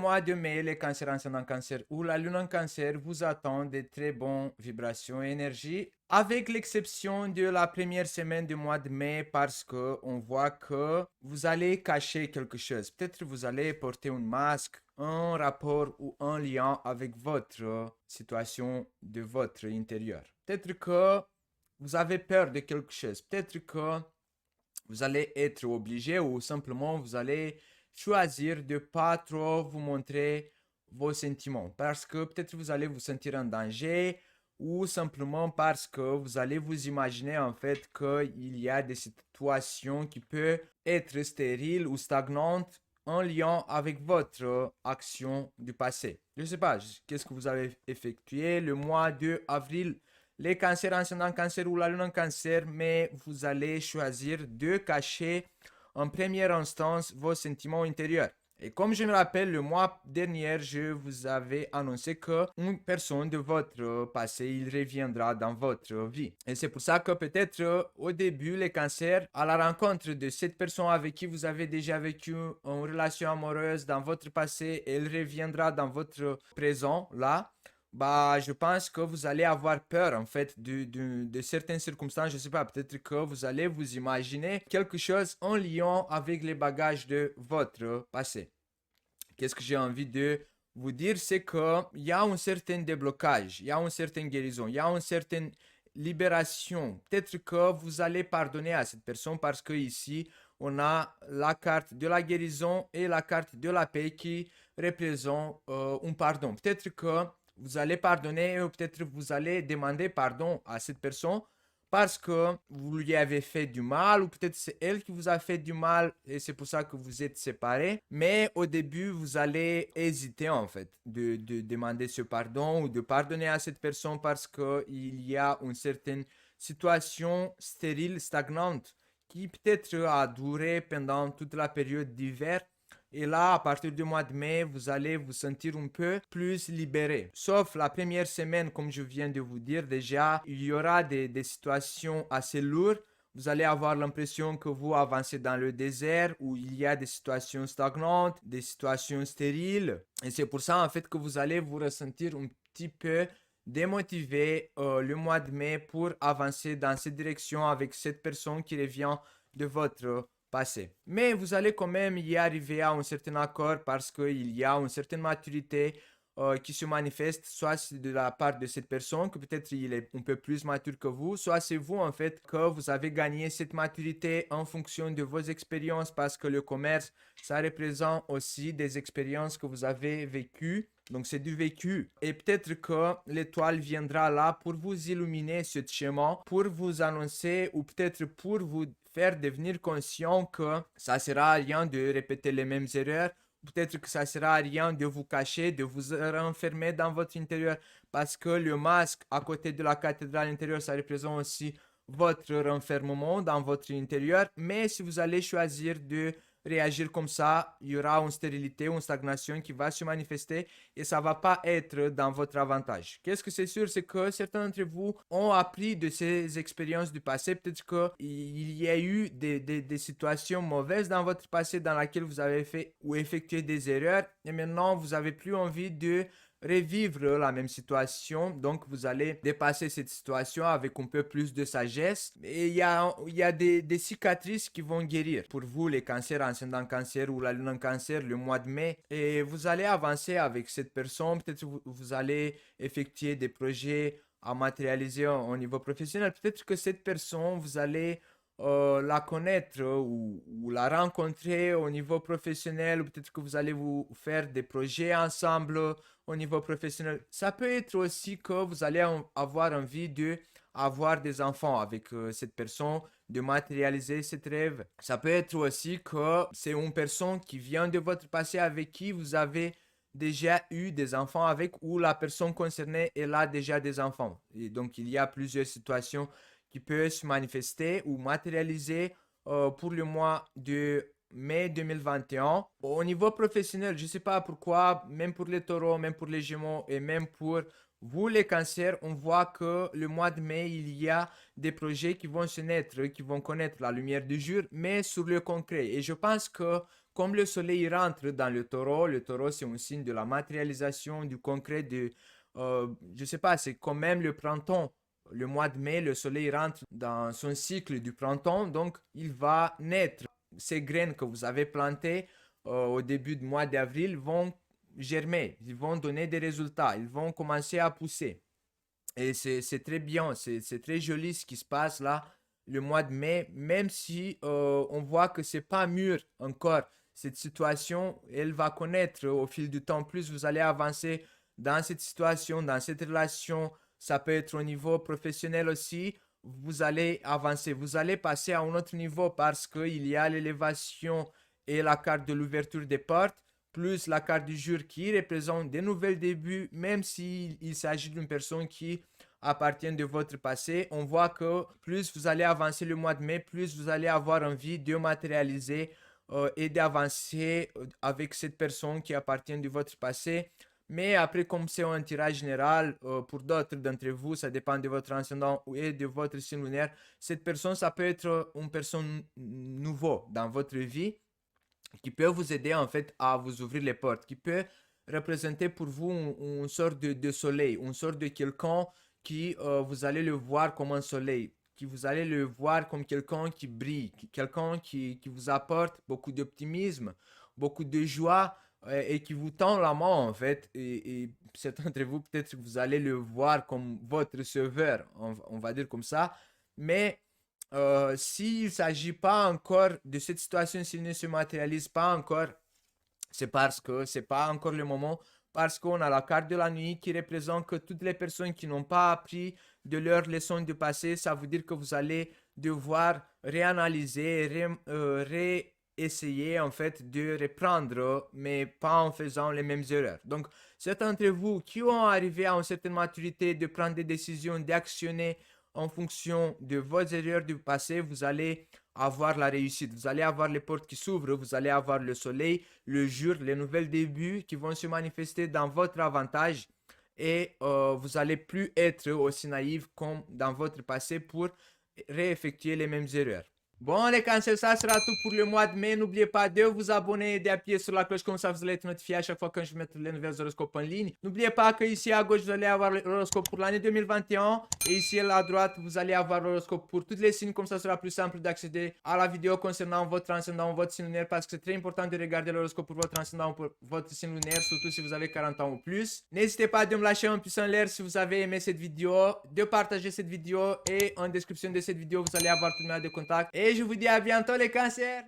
mois de mai, les cancers ascendant cancer ou la lune en cancer vous attendent de très bonnes vibrations et énergies, avec l'exception de la première semaine du mois de mai parce que on voit que vous allez cacher quelque chose. Peut-être vous allez porter un masque, un rapport ou un lien avec votre situation de votre intérieur. Peut-être que vous avez peur de quelque chose. Peut-être que vous allez être obligé ou simplement vous allez choisir de pas trop vous montrer vos sentiments parce que peut-être vous allez vous sentir en danger ou simplement parce que vous allez vous imaginer en fait qu'il y a des situations qui peuvent être stériles ou stagnantes en lien avec votre action du passé. Je ne sais pas, qu'est-ce que vous avez effectué le mois de avril, les cancers ascendant cancer ou la lune en cancer, mais vous allez choisir de cacher en première instance vos sentiments intérieurs. Et comme je me rappelle, le mois dernier, je vous avais annoncé qu'une personne de votre passé, il reviendra dans votre vie. Et c'est pour ça que peut-être au début, les cancers, à la rencontre de cette personne avec qui vous avez déjà vécu une relation amoureuse dans votre passé, elle reviendra dans votre présent, là. Bah, je pense que vous allez avoir peur en fait de certaines circonstances. Je sais pas, peut-être que vous allez vous imaginer quelque chose en lien avec les bagages de votre passé. Qu'est-ce que j'ai envie de vous dire, c'est qu'il y a un certain déblocage, il y a une certaine guérison, il y a une certaine libération. Peut-être que vous allez pardonner à cette personne parce que ici, on a la carte de la guérison et la carte de la paix qui représentent un pardon. Peut-être que vous allez pardonner ou peut-être vous allez demander pardon à cette personne parce que vous lui avez fait du mal ou peut-être c'est elle qui vous a fait du mal et c'est pour ça que vous êtes séparés. Mais au début, vous allez hésiter en fait de demander ce pardon ou de pardonner à cette personne parce qu'il y a une certaine situation stérile, stagnante qui peut-être a duré pendant toute la période d'hiver. Et là, à partir du mois de mai, vous allez vous sentir un peu plus libéré. Sauf la première semaine, comme je viens de vous dire déjà, il y aura des situations assez lourdes. Vous allez avoir l'impression que vous avancez dans le désert où il y a des situations stagnantes, des situations stériles. Et c'est pour ça, en fait, que vous allez vous ressentir un petit peu démotivé le mois de mai pour avancer dans cette direction avec cette personne qui revient de votre passé. Mais vous allez quand même y arriver à un certain accord parce qu'il y a une certaine maturité qui se manifeste, soit c'est de la part de cette personne, que peut-être il est un peu plus mature que vous, soit c'est vous en fait que vous avez gagné cette maturité en fonction de vos expériences parce que le commerce, ça représente aussi des expériences que vous avez vécues. Donc c'est du vécu. Et peut-être que l'étoile viendra là pour vous illuminer ce chemin, pour vous annoncer ou peut-être pour vous faire devenir conscient que ça sert à rien de répéter les mêmes erreurs. Peut-être que ça sert à rien de vous cacher, de vous renfermer dans votre intérieur parce que le masque à côté de la cathédrale intérieure, ça représente aussi votre renfermement dans votre intérieur. Mais si vous allez choisir de réagir comme ça, il y aura une stérilité, une stagnation qui va se manifester et ça va pas être dans votre avantage. Qu'est-ce que c'est sûr, c'est que certains d'entre vous ont appris de ces expériences du passé. Peut-être qu'il y a eu des situations mauvaises dans votre passé dans lesquelles vous avez fait ou effectué des erreurs et maintenant vous avez plus envie de revivre la même situation. Donc, vous allez dépasser cette situation avec un peu plus de sagesse. Et il y a des cicatrices qui vont guérir. Pour vous, les cancers, ascendant cancer ou la lune en cancer, le mois de mai. Et vous allez avancer avec cette personne. Peut-être vous allez effectuer des projets à matérialiser au niveau professionnel. Peut-être que cette personne, vous allez la connaître ou la rencontrer au niveau professionnel, ou peut-être que vous allez vous faire des projets ensemble au niveau professionnel. Ça peut être aussi que vous allez avoir envie de avoir des enfants avec cette personne, de matérialiser cet rêve. Ça peut être aussi que c'est une personne qui vient de votre passé avec qui vous avez déjà eu des enfants avec ou la personne concernée elle a déjà des enfants. Et donc il y a plusieurs situations qui peuvent se manifester ou matérialiser pour le mois de mai 2021. Au niveau professionnel, je ne sais pas pourquoi, même pour les taureaux, même pour les gémeaux et même pour vous les cancers, on voit que le mois de mai, il y a des projets qui vont se naître, qui vont connaître la lumière du jour, mais sur le concret. Et je pense que comme le soleil rentre dans le taureau c'est un signe de la matérialisation, du concret, je sais pas, c'est quand même le printemps. Le mois de mai, le soleil rentre dans son cycle du printemps, donc il va naître. Ces graines que vous avez plantées au début du mois d'avril vont germer, ils vont donner des résultats, ils vont commencer à pousser. Et c'est très bien, c'est très joli ce qui se passe là, le mois de mai, même si on voit que c'est pas mûr encore. Cette situation, elle va connaître au fil du temps. Plus vous allez avancer dans cette situation, dans cette relation, ça peut être au niveau professionnel aussi, vous allez avancer, vous allez passer à un autre niveau parce qu'il y a l'élévation et la carte de l'ouverture des portes, plus la carte du jour qui représente des nouveaux débuts, même s'il s'agit d'une personne qui appartient de votre passé. On voit que plus vous allez avancer le mois de mai, plus vous allez avoir envie de matérialiser et d'avancer avec cette personne qui appartient de votre passé. Mais après, comme c'est un tirage général, pour d'autres d'entre vous, ça dépend de votre ascendant et de votre signe lunaire. Cette personne, ça peut être une personne nouveau dans votre vie qui peut vous aider en fait à vous ouvrir les portes, qui peut représenter pour vous une sorte de soleil, une sorte de quelqu'un qui vous allez le voir comme un soleil, qui vous allez le voir comme quelqu'un qui brille, quelqu'un qui vous apporte beaucoup d'optimisme, beaucoup de joie et qui vous tend la main en fait. Et certains d'entre vous, peut-être que vous allez le voir comme votre sauveur, on va dire comme ça. Mais s'il ne s'agit pas encore de cette situation, s'il ne se matérialise pas encore, c'est parce que c'est pas encore le moment, parce qu'on a la carte de la nuit qui représente que toutes les personnes qui n'ont pas appris de leurs leçons du passé, ça veut dire que vous allez devoir réanalyser, réessayer en fait de reprendre, mais pas en faisant les mêmes erreurs. Donc, certains d'entre vous qui ont arrivé à une certaine maturité de prendre des décisions, d'actionner en fonction de vos erreurs du passé, vous allez avoir la réussite, vous allez avoir les portes qui s'ouvrent, vous allez avoir le soleil, le jour, les nouveaux débuts qui vont se manifester dans votre avantage et vous allez plus être aussi naïf comme dans votre passé pour réeffectuer les mêmes erreurs. Bon les cancers, ça sera tout pour le mois de mai. N'oubliez pas de vous abonner et d'appuyer sur la cloche comme ça vous allez être notifié à chaque fois que je mets les nouvelles horoscopes en ligne. N'oubliez pas que ici à gauche vous allez avoir l'horoscope pour l'année 2021 et ici à droite vous allez avoir l'horoscope pour tous les signes, comme ça sera plus simple d'accéder à la vidéo concernant votre ascendant, votre signe lunaire, parce que c'est très important de regarder l'horoscope pour votre ascendant, pour votre signe lunaire, surtout si vous avez 40 ans ou plus. N'hésitez pas à me lâcher un pouce en l'air si vous avez aimé cette vidéo, de partager cette vidéo et en description de cette vidéo vous allez avoir tout le monde de contact. Et je vous dis à bientôt les cancers!